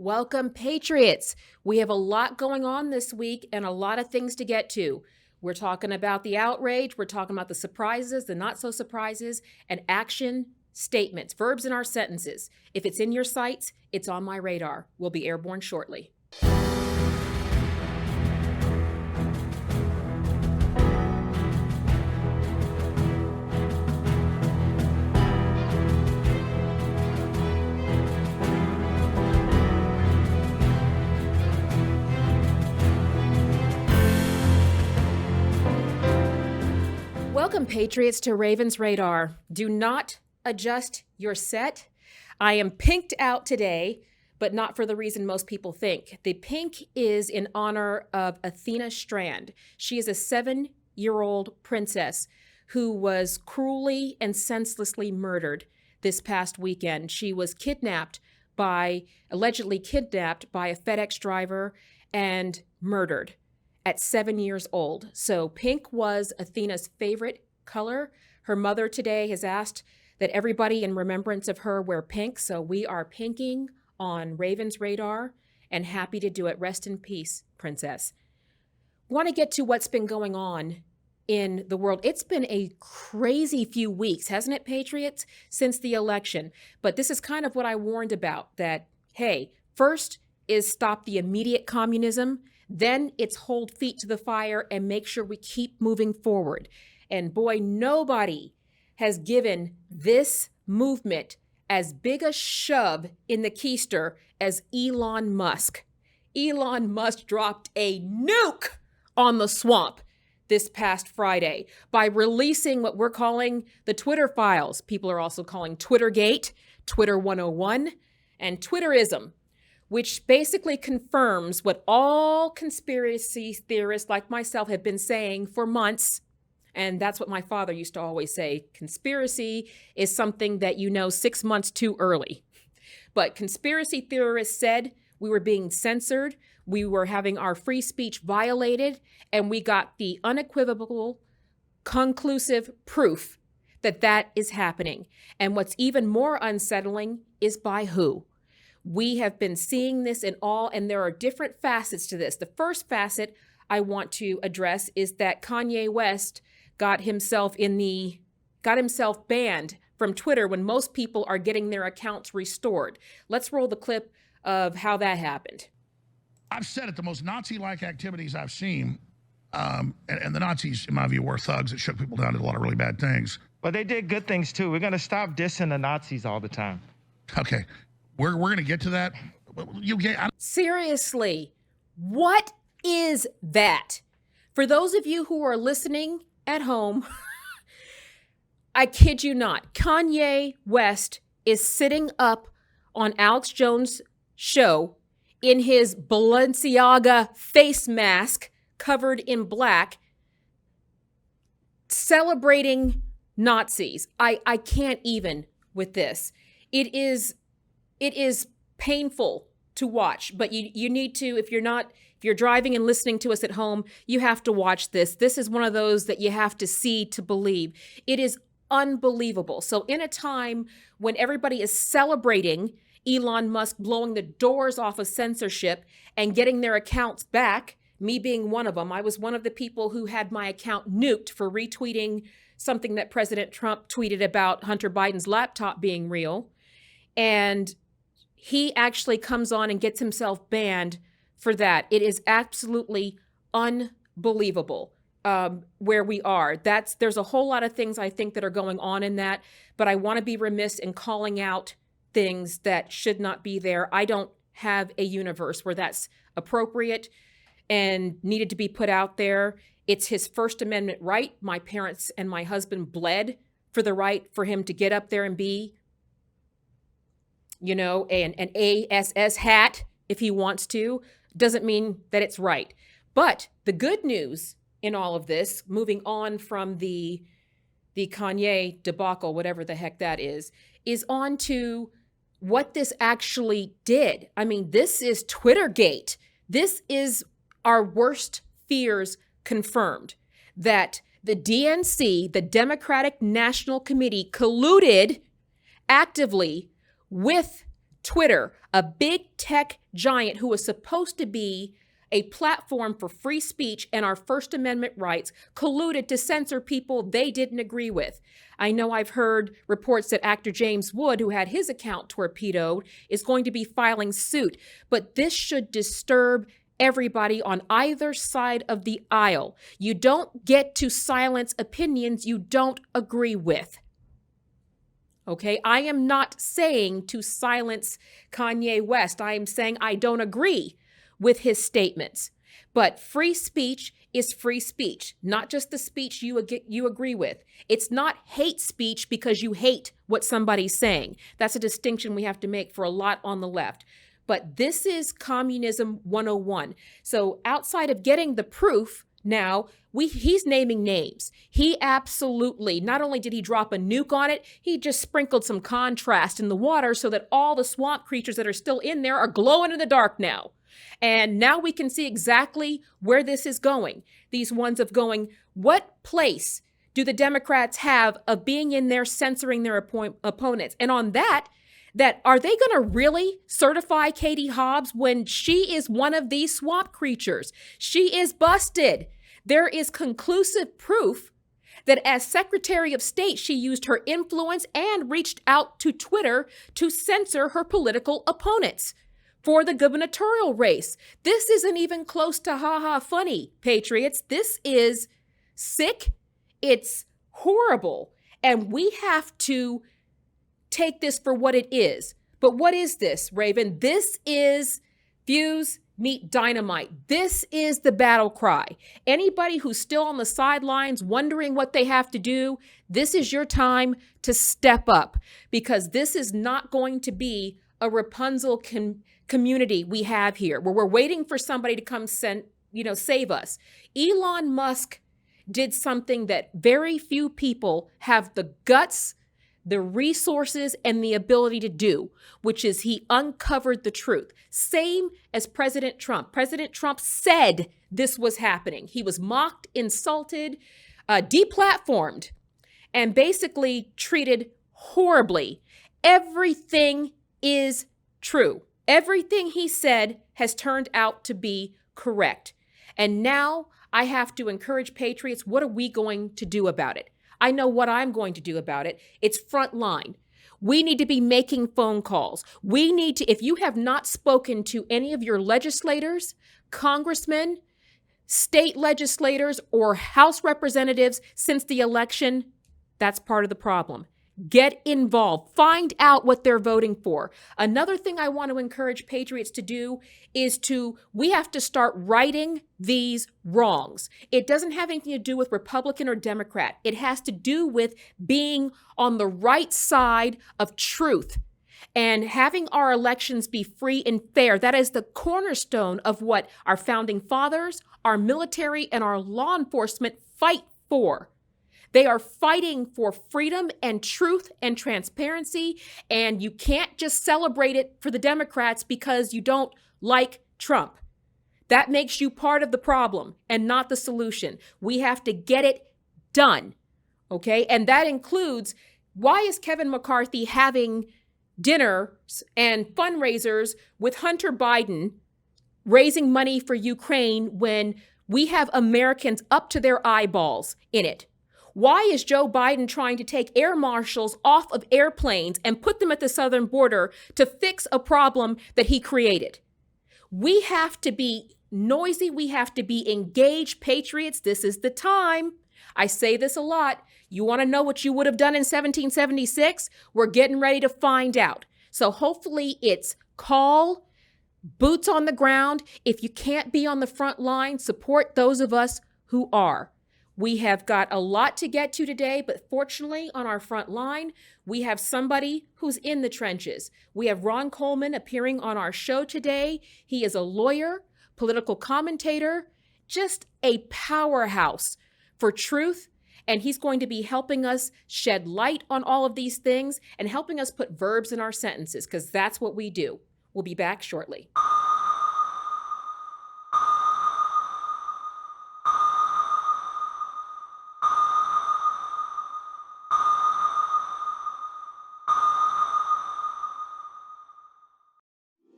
Welcome, Patriots. We have a lot going on this week and a lot of things to get to. We're talking about the outrage, we're talking about the surprises, the not so surprises, and action statements, verbs in our sentences. If it's in your sights, it's on my radar. We'll be airborne shortly. Welcome, Patriots, to Ravens Radar. Do not adjust your set. I am pinked out today, but not for the reason most people think. The pink is in honor of Athena Strand. She is a 7-year-old princess who was cruelly and senselessly murdered this past weekend. She was allegedly kidnapped by a FedEx driver and murdered at 7 years old. So pink was Athena's favorite color. Her mother today has asked that everybody in remembrance of her wear pink. So we are pinking on Ravens Radar and happy to do it. Rest in peace, princess. Want to get to what's been going on in the world. It's been a crazy few weeks, hasn't it, Patriots, since the election? But this is kind of what I warned about, that, hey, first is stop the immediate communism. Then it's hold feet to the fire and make sure we keep moving forward. And boy, nobody has given this movement as big a shove in the keister as Elon Musk. Elon Musk dropped a nuke on the swamp this past Friday by releasing what we're calling the Twitter files. People are also calling Twittergate, Twitter 101, and Twitterism, which basically confirms what all conspiracy theorists like myself have been saying for months. And that's what my father used to always say. Conspiracy is something that you know 6 months too early. But conspiracy theorists said we were being censored, we were having our free speech violated, and we got the unequivocal, conclusive proof that that is happening. And what's even more unsettling is by who? We have been seeing this in all, and there are different facets to this. The first facet I want to address is that Kanye West got himself banned from Twitter when most people are getting their accounts restored. Let's roll the clip of how that happened. I've said it, the most Nazi-like activities I've seen, and the Nazis, in my view, were thugs that shook people down, did a lot of really bad things. But they did good things too. We're gonna stop dissing the Nazis all the time. Okay. We're going to get to that. Seriously, what is that? For those of you who are listening at home, I kid you not, Kanye West is sitting up on Alex Jones' show in his Balenciaga face mask covered in black, celebrating Nazis. I can't even with this. It is painful to watch, but you need to, if you're driving and listening to us at home, you have to watch this. This is one of those that you have to see to believe. It is unbelievable. So in a time when everybody is celebrating Elon Musk blowing the doors off of censorship and getting their accounts back, me being one of them, I was one of the people who had my account nuked for retweeting something that President Trump tweeted about Hunter Biden's laptop being real. And he actually comes on and gets himself banned for that. It is absolutely unbelievable where we are. There's a whole lot of things I think that are going on in that, but I want to be remiss in calling out things that should not be there. I don't have a universe where that's appropriate and needed to be put out there. It's his First Amendment right. My parents and my husband bled for the right for him to get up there and be an ASS hat if he wants to. Doesn't mean that it's right. But the good news in all of this, moving on from the Kanye debacle, whatever the heck that is on to what this actually did. I mean, this is Twittergate. This is our worst fears confirmed, that the DNC, the Democratic National Committee, colluded actively with Twitter, a big tech giant who was supposed to be a platform for free speech and our First Amendment rights, colluded to censor people they didn't agree with. I know I've heard reports that actor James Wood, who had his account torpedoed, is going to be filing suit. But this should disturb everybody on either side of the aisle. You don't get to silence opinions you don't agree with. Okay, I am not saying to silence Kanye West. I am saying I don't agree with his statements. But free speech is free speech, not just the speech you agree with. It's not hate speech because you hate what somebody's saying. That's a distinction we have to make for a lot on the left. But this is Communism 101. So outside of getting the proof, now he's naming names. He absolutely, not only did he drop a nuke on it, he just sprinkled some contrast in the water so that all the swamp creatures that are still in there are glowing in the dark now. And now we can see exactly where this is going. These ones of going, what place do the Democrats have of being in there censoring their opponents? And on that are they going to really certify Katie Hobbs when she is one of these swamp creatures? She is busted. There is conclusive proof that as Secretary of State, she used her influence and reached out to Twitter to censor her political opponents for the gubernatorial race. This isn't even close to ha-ha funny, patriots. This is sick. It's horrible. And we have to take this for what it is. But what is this, Raven? This is Fuse meet dynamite. This is the battle cry. Anybody who's still on the sidelines wondering what they have to do, this is your time to step up, because this is not going to be a Rapunzel community we have here where we're waiting for somebody to come save us. Elon Musk did something that very few people have the guts, the resources, and the ability to do, which is he uncovered the truth. Same as President Trump. President Trump said this was happening. He was mocked, insulted, deplatformed, and basically treated horribly. Everything is true. Everything he said has turned out to be correct. And now I have to encourage patriots, what are we going to do about it? I know what I'm going to do about it. It's frontline. We need to be making phone calls. We need to, if you have not spoken to any of your legislators, congressmen, state legislators, or House representatives since the election, that's part of the problem. Get involved. Find out what they're voting for. Another thing I want to encourage patriots to do is we have to start righting these wrongs. It doesn't have anything to do with Republican or Democrat. It has to do with being on the right side of truth and having our elections be free and fair. That is the cornerstone of what our founding fathers, our military, and our law enforcement fight for. They are fighting for freedom and truth and transparency, and you can't just celebrate it for the Democrats because you don't like Trump. That makes you part of the problem and not the solution. We have to get it done, okay? And that includes, why is Kevin McCarthy having dinners and fundraisers with Hunter Biden raising money for Ukraine when we have Americans up to their eyeballs in it? Why is Joe Biden trying to take air marshals off of airplanes and put them at the southern border to fix a problem that he created? We have to be noisy. We have to be engaged, patriots. This is the time. I say this a lot. You want to know what you would have done in 1776? We're getting ready to find out. So hopefully it's call, boots on the ground. If you can't be on the front line, support those of us who are. We have got a lot to get to today, but fortunately on our front line, we have somebody who's in the trenches. We have Ron Coleman appearing on our show today. He is a lawyer, political commentator, just a powerhouse for truth. And he's going to be helping us shed light on all of these things and helping us put verbs in our sentences, because that's what we do. We'll be back shortly.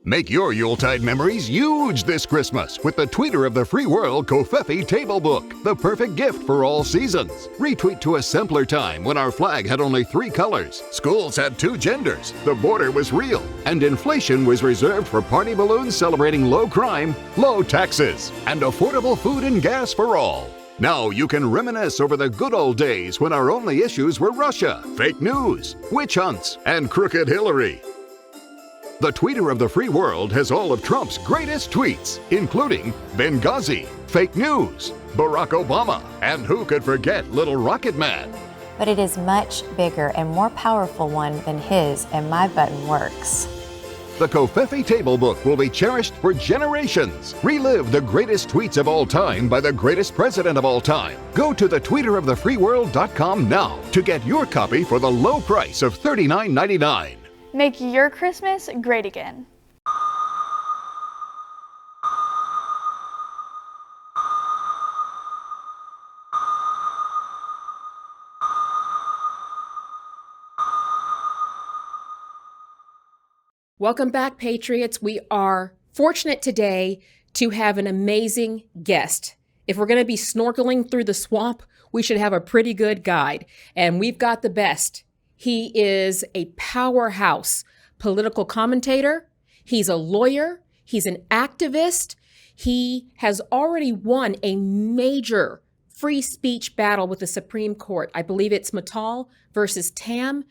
Make your Yuletide memories huge this Christmas with the Tweeter of the Free World Covfefe Table Book, the perfect gift for all seasons. Retweet to a simpler time when our flag had only 3 colors, schools had 2 genders, the border was real, and inflation was reserved for party balloons celebrating low crime, low taxes, and affordable food and gas for all. Now you can reminisce over the good old days when our only issues were Russia, fake news, witch hunts, and crooked Hillary. The Tweeter of the Free World has all of Trump's greatest tweets, including Benghazi, fake news, Barack Obama, and who could forget Little Rocket Man? But it is much bigger and more powerful one than his, and my button works. The Covfefe Table Book will be cherished for generations. Relive the greatest tweets of all time by the greatest president of all time. Go to thetweeterofthefreeworld.com now to get your copy for the low price of $39.99. Make your Christmas great again. Welcome back, Patriots. We are fortunate today to have an amazing guest. If we're going to be snorkeling through the swamp, we should have a pretty good guide. And we've got the best. He is a powerhouse political commentator. He's a lawyer. He's an activist. He has already won a major free speech battle with the Supreme Court. I believe it's Mittal versus Tam.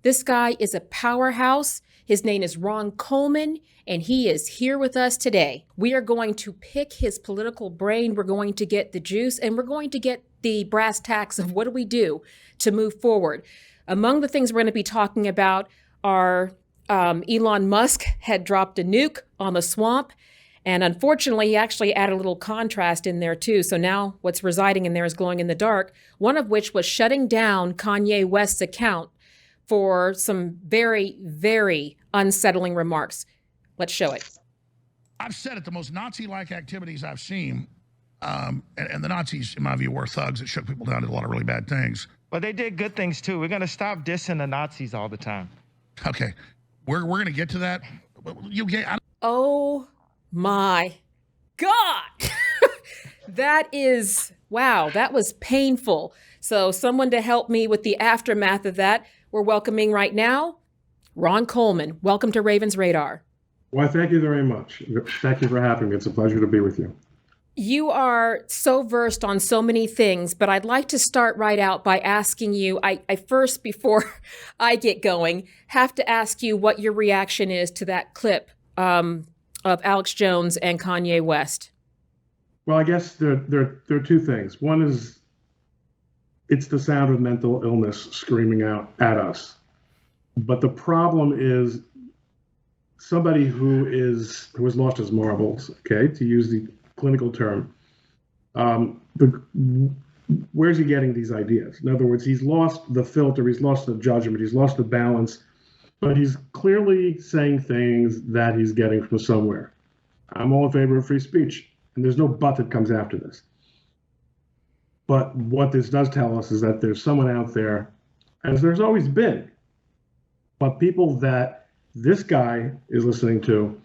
This guy is a powerhouse. His name is Ron Coleman, and he is here with us today. We are going to pick his political brain. We're going to get the juice, and we're going to get the brass tacks of what do we do to move forward. Among the things we're going to be talking about are Elon Musk had dropped a nuke on the swamp, and unfortunately, he actually added a little contrast in there too. So now what's residing in there is glowing in the dark, one of which was shutting down Kanye West's account for some very, very unsettling remarks. Let's show it. I've said it, the most Nazi-like activities I've seen, and the Nazis, in my view, were thugs that shook people down, did a lot of really bad things. But they did good things too. We're gonna stop dissing the Nazis all the time. Okay, we're going to get to that. Oh my God. That is, wow, that was painful. So someone to help me with the aftermath of that, we're welcoming right now, Ron Coleman. Welcome to Ravens Radar. Well, thank you very much. Thank you for having me. It's a pleasure to be with you. You are so versed on so many things, but I'd like to start right out by asking you, I first, before I get going, have to ask you what your reaction is to that clip of Alex Jones and Kanye West. Well, I guess there are 2 things. One is it's the sound of mental illness screaming out at us. But the problem is somebody who has lost his marbles, okay, to use the clinical term, where's he getting these ideas? In other words, he's lost the filter, he's lost the judgment, he's lost the balance, but he's clearly saying things that he's getting from somewhere. I'm all in favor of free speech, and there's no but that comes after this. But what this does tell us is that there's someone out there, as there's always been, but people that this guy is listening to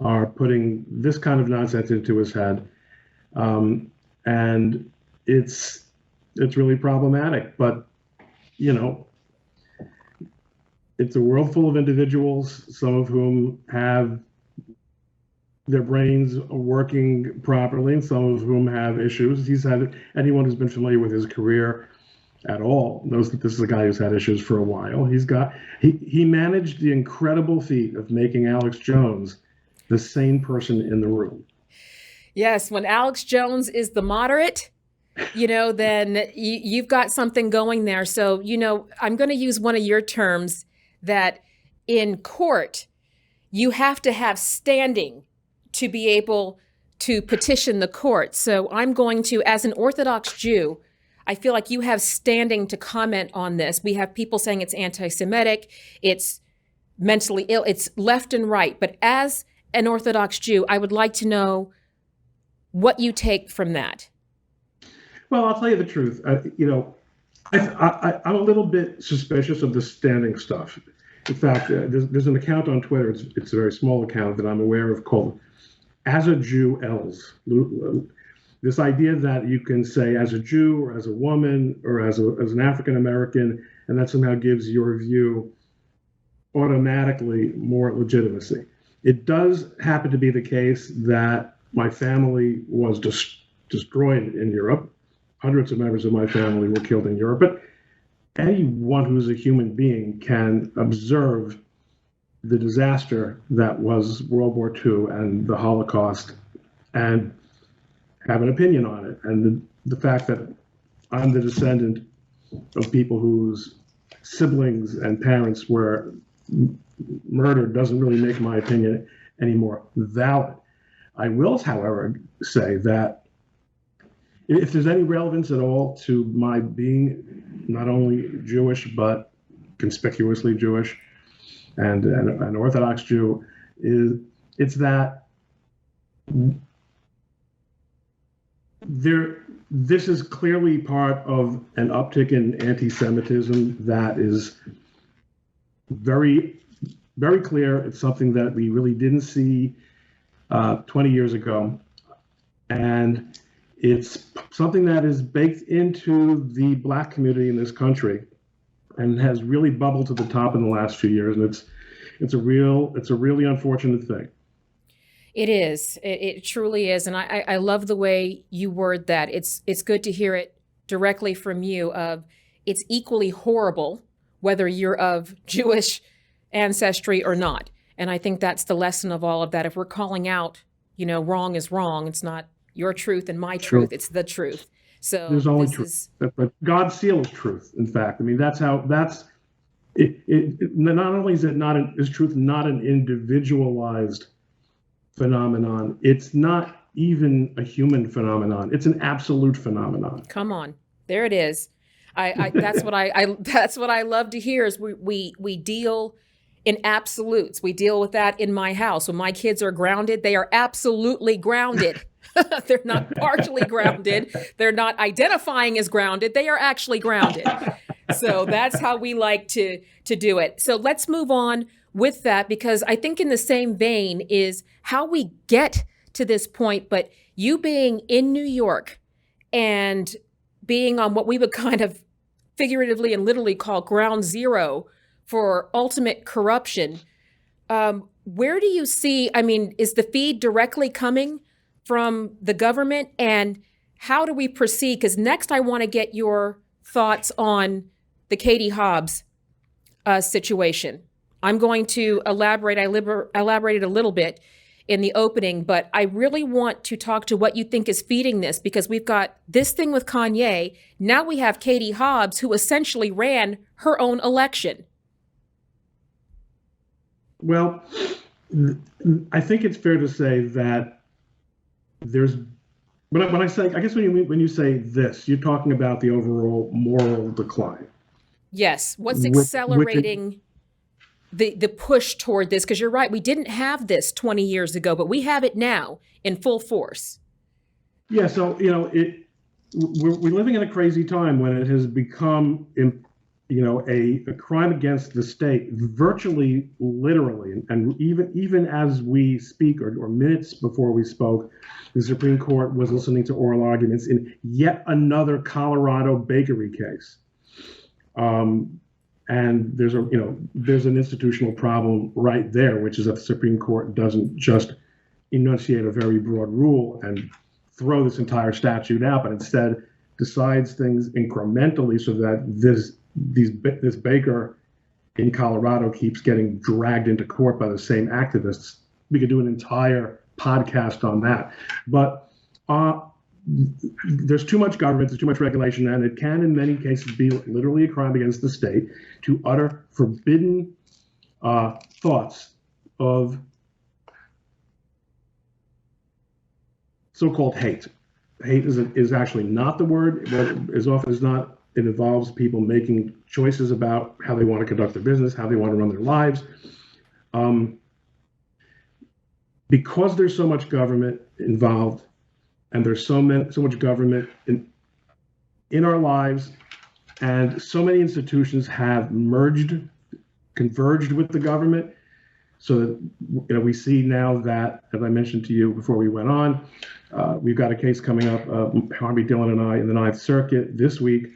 are putting this kind of nonsense into his head, and it's really problematic. But you know, it's a world full of individuals, some of whom have their brains working properly, and some of whom have issues. Anyone who's been familiar with his career at all knows that this is a guy who's had issues for a while. He managed the incredible feat of making Alex Jones the sane person in the room. Yes, when Alex Jones is the moderate, then you've got something going there. So, I'm going to use one of your terms that in court, you have to have standing to be able to petition the court. So I'm going to, as an Orthodox Jew, I feel like you have standing to comment on this. We have people saying it's anti-Semitic, it's mentally ill, it's left and right. But as an Orthodox Jew, I would like to know what you take from that. Well, I'll tell you the truth. I'm a little bit suspicious of the standing stuff. In fact, there's an account on Twitter. It's a very small account that I'm aware of called "As a Jew Els." This idea that you can say as a Jew or as a woman or as an African American, and that somehow gives your view automatically more legitimacy. It does happen to be the case that my family was destroyed in Europe. Hundreds of members of my family were killed in Europe. But anyone who's a human being can observe the disaster that was World War II and the Holocaust and have an opinion on it. And the fact that I'm the descendant of people whose siblings and parents were murdered doesn't really make my opinion any more valid. I will, however, say that if there's any relevance at all to my being not only Jewish, but conspicuously Jewish and an Orthodox Jew, it's that this is clearly part of an uptick in anti-Semitism that is very, very clear. It's something that we really didn't see 20 years ago. And it's something that is baked into the Black community in this country and has really bubbled to the top in the last few years. And it's a really unfortunate thing. It is. It truly is. And I love the way you word that. It's good to hear it directly from you of it's equally horrible whether you're of Jewish ancestry or not. And I think that's the lesson of all of that. If we're calling out, wrong is wrong, it's not your truth and my truth, it's the truth. So there's only truth. But God's seal is truth, in fact. I mean, that's it. Not only is truth not an individualized phenomenon, it's not even a human phenomenon. It's an absolute phenomenon. Come on. There it is. That's what that's what I love to hear is we deal in absolutes. We deal with that in my house. When my kids are grounded, they are absolutely grounded. They're not partially grounded. They're not identifying as grounded. They are actually grounded. So that's how we like to do it. So let's move on with that, because I think in the same vein is how we get to this point. But you being in New York and being on what we would kind of figuratively and literally call ground zero for ultimate corruption, where do you see, is the feed directly coming from the government, and how do we proceed? Because next I want to get your thoughts on the Katie Hobbs situation. I'm going to elaborate. I elaborated a little bit in the opening, but I really want to talk to what you think is feeding this, because we've got this thing with Kanye. Now we have Katie Hobbs, who essentially ran her own election. Well, I think it's fair to say that there's, when I say, I guess when you say this, you're talking about the overall moral decline. Yes. What's accelerating the push toward this? Because you're right, we didn't have this 20 years ago, but we have it now in full force. Yeah. So, we're living in a crazy time when it has become, a crime against the state, virtually, literally, and even as we speak, or minutes before we spoke, the Supreme Court was listening to oral arguments in yet another Colorado bakery case. And there's an institutional problem right there, which is that the Supreme Court doesn't just enunciate a very broad rule and throw this entire statute out, but instead decides things incrementally so that this baker in Colorado keeps getting dragged into court by the same activists. We could do an entire podcast on that. But there's too much government, there's too much regulation, and it can in many cases be literally a crime against the state to utter forbidden thoughts of so-called hate. Hate is actually not the word, but as often as not, it involves people making choices about how they want to conduct their business, how they want to run their lives. Because there's so much government involved, and there's so much government in our lives, and so many institutions have merged converged with the government. So that we see now that, as I mentioned to you before we went on, we've got a case coming up, Harvey Dillon and I in the Ninth Circuit this week,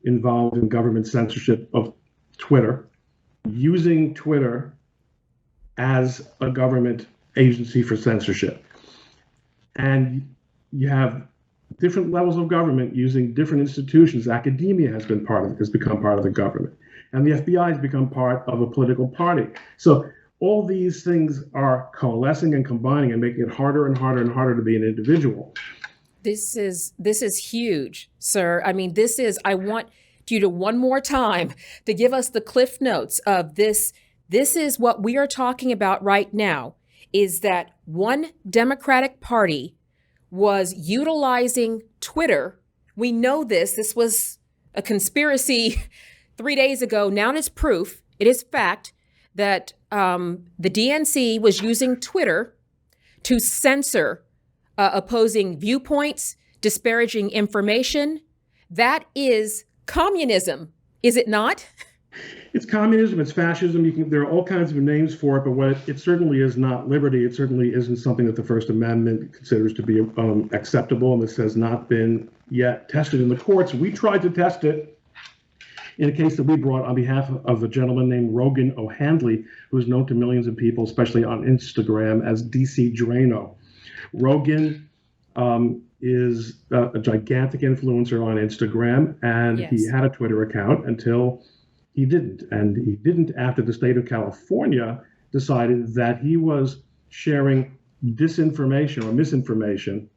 involved in government censorship of Twitter, using Twitter as a government agency for censorship. And you have different levels of government using different institutions. Academia has become part of the government, and the FBI has become part of a political party. So all these things are coalescing and combining and making it harder and harder and harder to be an individual. This is huge, sir. I mean, I want you to one more time to give us the cliff notes of this. This is what we are talking about right now, is that one Democratic Party was utilizing Twitter. We know this. This was a conspiracy 3 days ago. Now it's proof. It is fact that the DNC was using Twitter to censor opposing viewpoints, disparaging information. That is communism, is it not? It's communism, it's fascism. There are all kinds of names for it, but what it certainly is not liberty. It certainly isn't something that the First Amendment considers to be acceptable, and this has not been yet tested in the courts. We tried to test it in a case that we brought on behalf of a gentleman named Rogan O'Handley, who is known to millions of people, especially on Instagram, as DC Drano. Rogan is a gigantic influencer on Instagram, and Yes. he had a Twitter account until he didn't. And he didn't after the state of California decided that he was sharing disinformation or misinformation,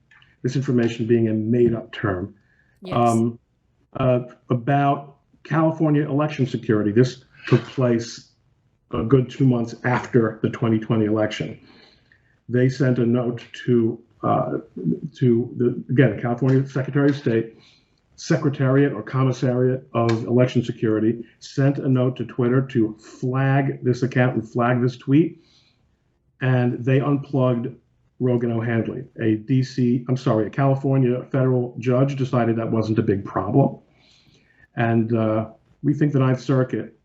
disinformation being a made-up term, Yes. about California election security. This took place a good 2 months after the 2020 election. They sent a note to the California Secretary of State, Secretariat or Commissariat of Election Security, sent a note to Twitter to flag this account and flag this tweet, and they unplugged Rogan O'Handley. A California federal judge decided that wasn't a big problem. And we think the Ninth Circuit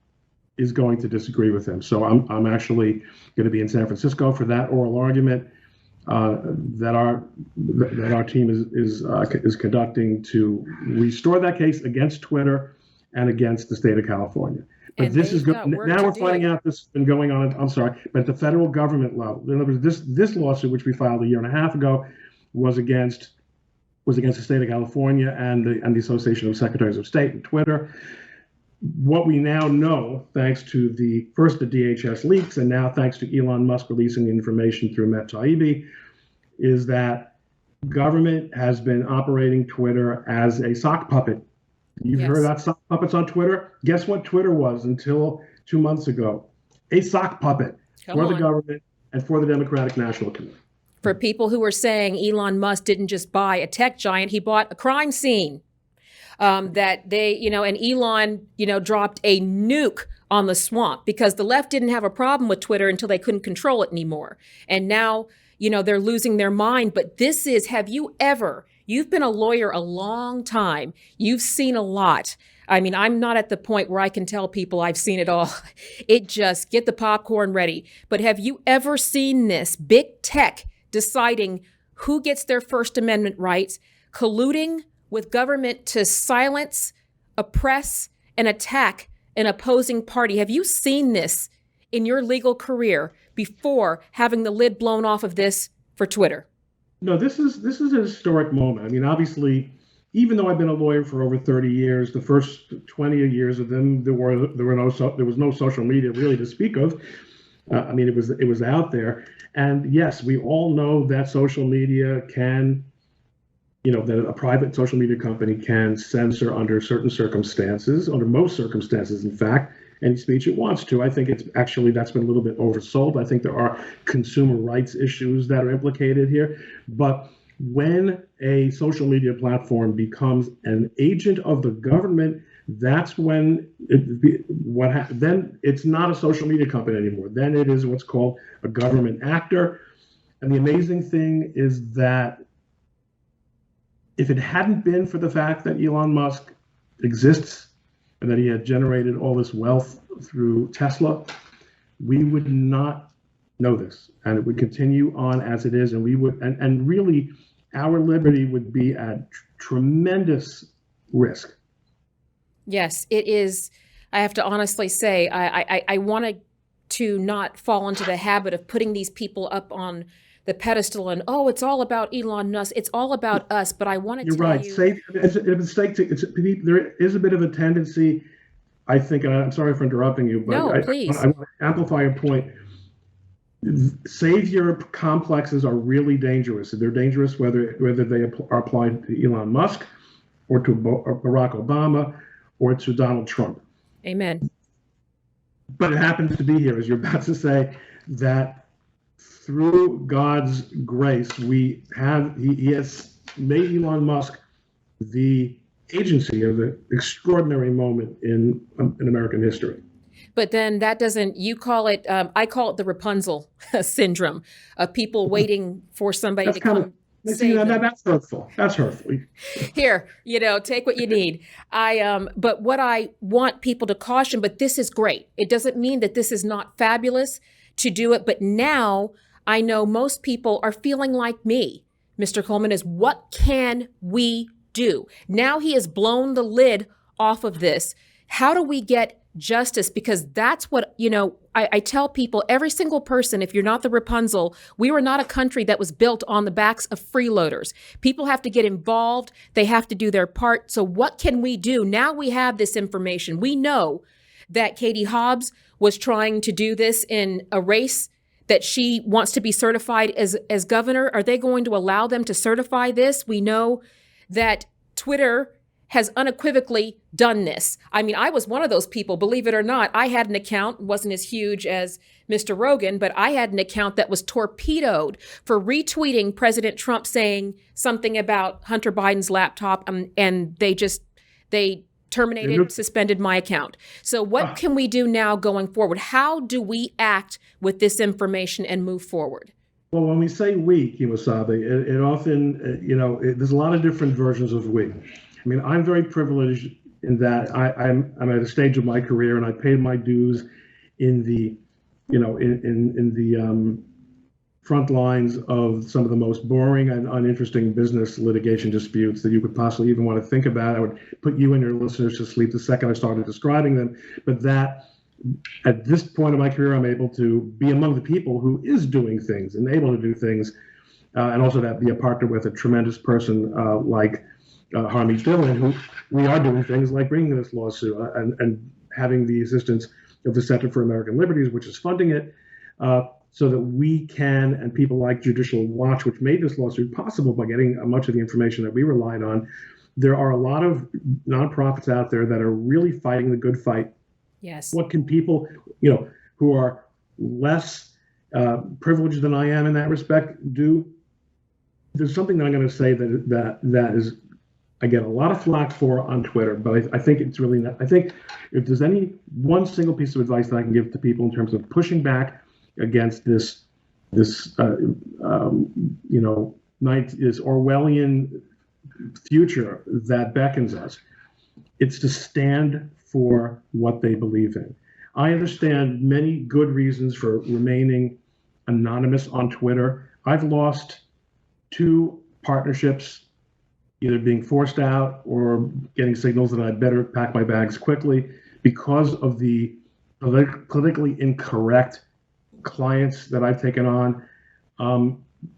is going to disagree with him. So I'm actually going to be in San Francisco for that oral argument that our team is conducting to restore that case against Twitter and against the state of California. But And this is they've good. got work Now to we're do. finding out this has been going on. I'm sorry, but at the federal government level. In other words, this lawsuit, which we filed a year and a half ago, was against the state of California and the Association of Secretaries of State and Twitter. What we now know, thanks to the DHS leaks, and now thanks to Elon Musk releasing the information through Matt Taibbi, is that government has been operating Twitter as a sock puppet. You've heard about sock puppets on Twitter? Guess what Twitter was until 2 months ago? A sock puppet for the government and for the Democratic National Committee. For people who are saying Elon Musk didn't just buy a tech giant, he bought a crime scene. That they, and Elon, dropped a nuke on the swamp because the left didn't have a problem with Twitter until they couldn't control it anymore. And now, they're losing their mind. But you've been a lawyer a long time. You've seen a lot. I mean, I'm not at the point where I can tell people I've seen it all. It just, get the popcorn ready. But have you ever seen this? Big tech deciding who gets their First Amendment rights, colluding with government to silence, oppress, and attack an opposing party. Have you seen this in your legal career before having the lid blown off of this for Twitter? No, this is a historic moment. I mean, obviously, even though I've been a lawyer for over 30 years, the first 20 years of them, there was no social media really to speak of. I mean, it was out there, and yes, we all know that social media can, that a private social media company can censor under certain circumstances, under most circumstances, in fact, any speech it wants to. I think that's been a little bit oversold. I think there are consumer rights issues that are implicated here. But when a social media platform becomes an agent of the government, that's when then it's not a social media company anymore. Then it is what's called a government actor. And the amazing thing is that if it hadn't been for the fact that Elon Musk exists and that he had generated all this wealth through Tesla, we would not know this, and it would continue on as it is, and we would, and really, our liberty would be at tremendous risk. Yes, it is. I have to honestly say, I wanted to not fall into the habit of putting these people up on the pedestal and, oh, it's all about Elon Musk. It's all about us. But I want to You're tell right. you. It's a mistake there is a bit of a tendency, I think, and I'm sorry for interrupting you, but No, I please. want to amplify a point. Savior complexes are really dangerous. They're dangerous whether they are applied to Elon Musk or to Barack Obama or to Donald Trump. Amen. But it happens to be here, as you're about to say, that through God's grace, he has made Elon Musk the agency of the extraordinary moment in American history. But then that doesn't, you call it, I call it the Rapunzel syndrome of people waiting for somebody That's to kind come of, save them. that's hurtful. That's hurtful. Here, take what you need. But what I want people to caution, but this is great. It doesn't mean that this is not fabulous to do it. But now I know most people are feeling like me, Mr. Coleman, is what can we do? Now he has blown the lid off of this. How do we get justice? Because that's what, I tell people, every single person, if you're not the Rapunzel, we were not a country that was built on the backs of freeloaders. People have to get involved. They have to do their part. So what can we do? Now we have this information. We know that Katie Hobbs was trying to do this in a race that she wants to be certified as governor. Are they going to allow them to certify this? We know that Twitter has unequivocally done this. I mean, I was one of those people, believe it or not. I had an account, wasn't as huge as Mr. Rogan, but I had an account that was torpedoed for retweeting President Trump saying something about Hunter Biden's laptop, and they terminated, suspended my account. So what can we do now going forward? How do we act with this information and move forward? Well, when we say we, Kemosabe, it often, there's a lot of different versions of we. I mean, I'm very privileged in that I'm at a stage of my career, and I paid my dues in the, in the front lines of some of the most boring and uninteresting business litigation disputes that you could possibly even want to think about. I would put you and your listeners to sleep the second I started describing them. But that, at this point of my career, I'm able to be among the people who is doing things and able to do things, and also to be a partner with a tremendous person like Harmeet Dillon, who we are doing things like bringing this lawsuit and having the assistance of the Center for American Liberties, which is funding it, so that we can, and people like Judicial Watch, which made this lawsuit possible by getting much of the information that we relied on. There are a lot of nonprofits out there that are really fighting the good fight. Yes. What can people, who are less privileged than I am in that respect do? There's something that I'm going to say that is, I get a lot of flack for on Twitter, but I think it's really not. I think if there's any one single piece of advice that I can give to people in terms of pushing back against this Orwellian future that beckons us, it's to stand for what they believe in. I understand many good reasons for remaining anonymous on Twitter. I've lost 2 partnerships, either being forced out or getting signals that I'd better pack my bags quickly because of the politically incorrect clients that I've taken on.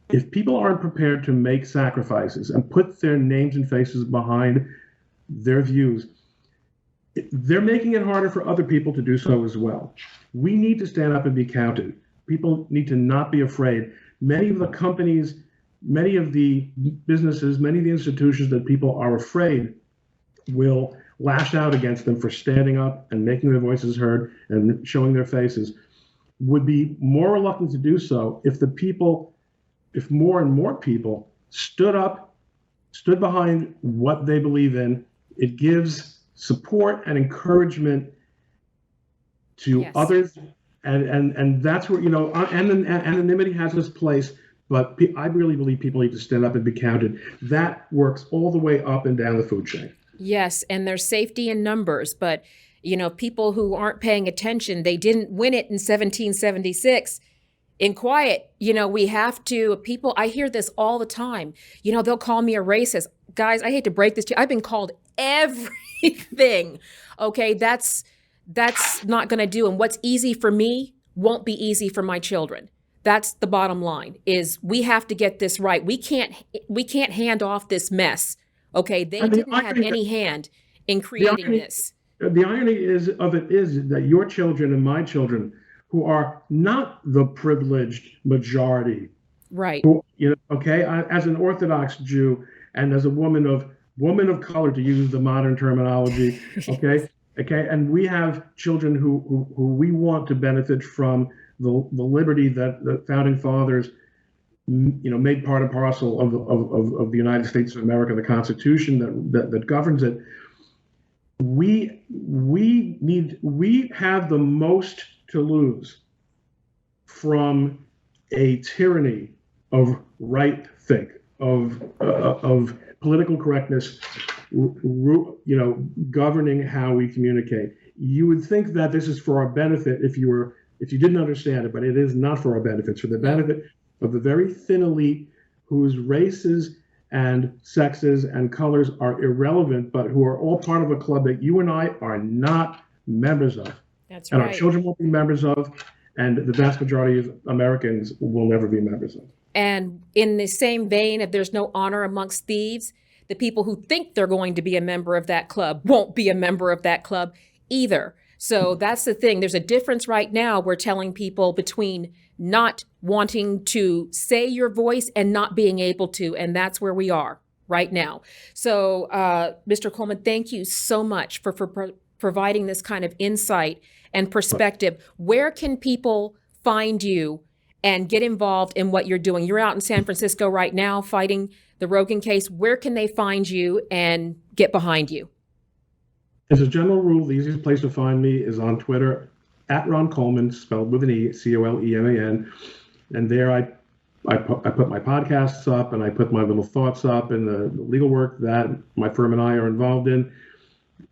If people aren't prepared to make sacrifices and put their names and faces behind their views, they're making it harder for other people to do so as well. We need to stand up and be counted. People need to not be afraid. Many of the companies, many of the businesses, many of the institutions that people are afraid will lash out against them for standing up and making their voices heard and showing their faces, would be more reluctant to do so if more and more people stood up, stood behind what they believe in. It gives support and encouragement to others. And that's where, anonymity has its place, but I really believe people need to stand up and be counted. That works all the way up and down the food chain. Yes, and there's safety in numbers, but People who aren't paying attention, they didn't win it in 1776 in quiet. We have to, I hear this all the time. They'll call me a racist. Guys, I hate to break this to you. I've been called everything. Okay, that's not going to do. And what's easy for me won't be easy for my children. That's the bottom line, is we have to get this right. We can't hand off this mess. Okay, they didn't have any hand in creating this. The irony is that your children and my children, who are not the privileged majority, right? Who, as an Orthodox Jew and as a woman of color, to use the modern terminology, okay, and we have children who we want to benefit from the liberty that the founding fathers, made part and parcel of the United States of America, the Constitution that governs it. We have the most to lose from a tyranny of right think, of political correctness, governing how we communicate. You would think that this is for our benefit if you didn't understand it, but it is not for our benefit. It's for the benefit of the very thin elite whose races and sexes and colors are irrelevant, but who are all part of a club that you and I are not members of. That's and right. Our children won't be members of, and the vast majority of Americans will never be members of. And in the same vein, if there's no honor amongst thieves, the people who think they're going to be a member of that club won't be a member of that club either. So that's the thing. There's a difference right now. We're telling people between not wanting to say your voice and not being able to. And that's where we are right now. So, Mr. Coleman, thank you so much for providing this kind of insight and perspective. Where can people find you and get involved in what you're doing? You're out in San Francisco right now fighting the Rogan case. Where can they find you and get behind you? As a general rule, the easiest place to find me is on Twitter, at Ron Coleman, spelled with an E, Coleman. And there I put my podcasts up, and I put my little thoughts up, and the legal work that my firm and I are involved in.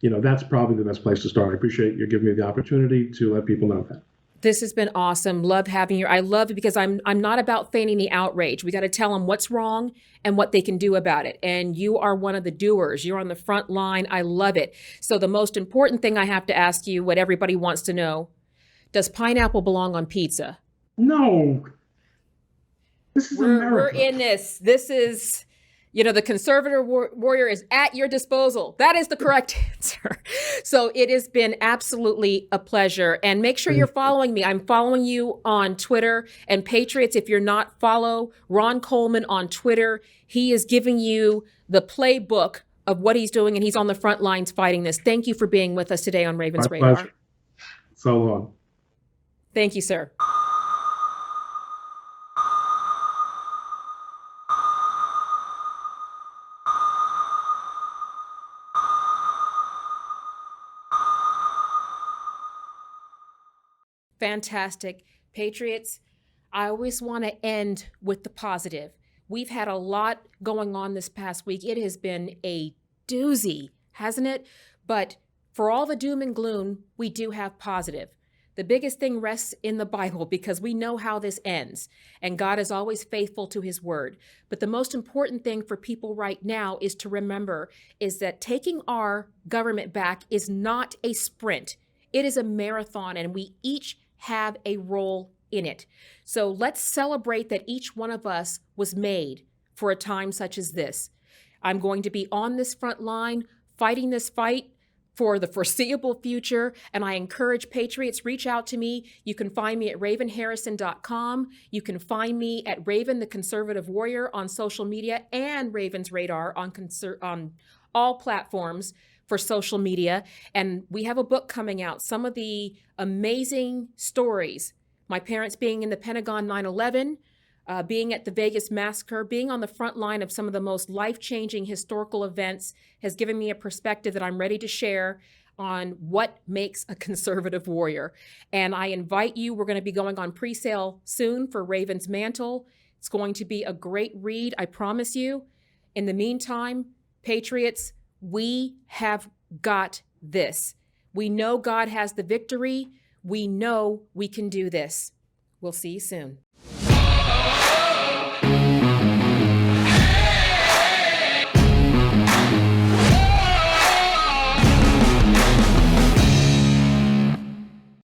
That's probably the best place to start. I appreciate you giving me the opportunity to let people know that. This has been awesome. Love having you. I love it because I'm not about feigning the outrage. We got to tell them what's wrong and what they can do about it. And you are one of the doers. You're on the front line. I love it. So the most important thing I have to ask you, what everybody wants to know, does pineapple belong on pizza? No. This is America. We're in this. This is, the conservative warrior is at your disposal. That is the correct answer. So it has been absolutely a pleasure. And make sure you're following me. I'm following you on Twitter. And Patriots, if you're not, follow Ron Coleman on Twitter. He is giving you the playbook of what he's doing, and he's on the front lines fighting this. Thank you for being with us today on Ravens My Radar. pleasure. So long. Thank you, sir. Fantastic. Patriots, I always want to end with the positive. We've had a lot going on this past week. It has been a doozy, hasn't it? But for all the doom and gloom, we do have positive. The biggest thing rests in the Bible because we know how this ends, and God is always faithful to his word. But the most important thing for people right now is to remember is that taking our government back is not a sprint. It is a marathon, and we each have a role in it. So let's celebrate that each one of us was made for a time such as this. I'm going to be on this front line, fighting this fight for the foreseeable future, and I encourage Patriots, reach out to me. You can find me at ravenharrison.com. You can find me at Raven the Conservative Warrior on social media, and Ravens Radar on all platforms for social media. And we have a book coming out, some of the amazing stories. My parents being in the Pentagon 9/11, being at the Vegas massacre, being on the front line of some of the most life-changing historical events has given me a perspective that I'm ready to share on what makes a conservative warrior. And I invite you, we're going to be going on pre-sale soon for Raven's Mantle. It's going to be a great read, I promise you. In the meantime, Patriots, we have got this. We know God has the victory. We know we can do this. We'll see you soon.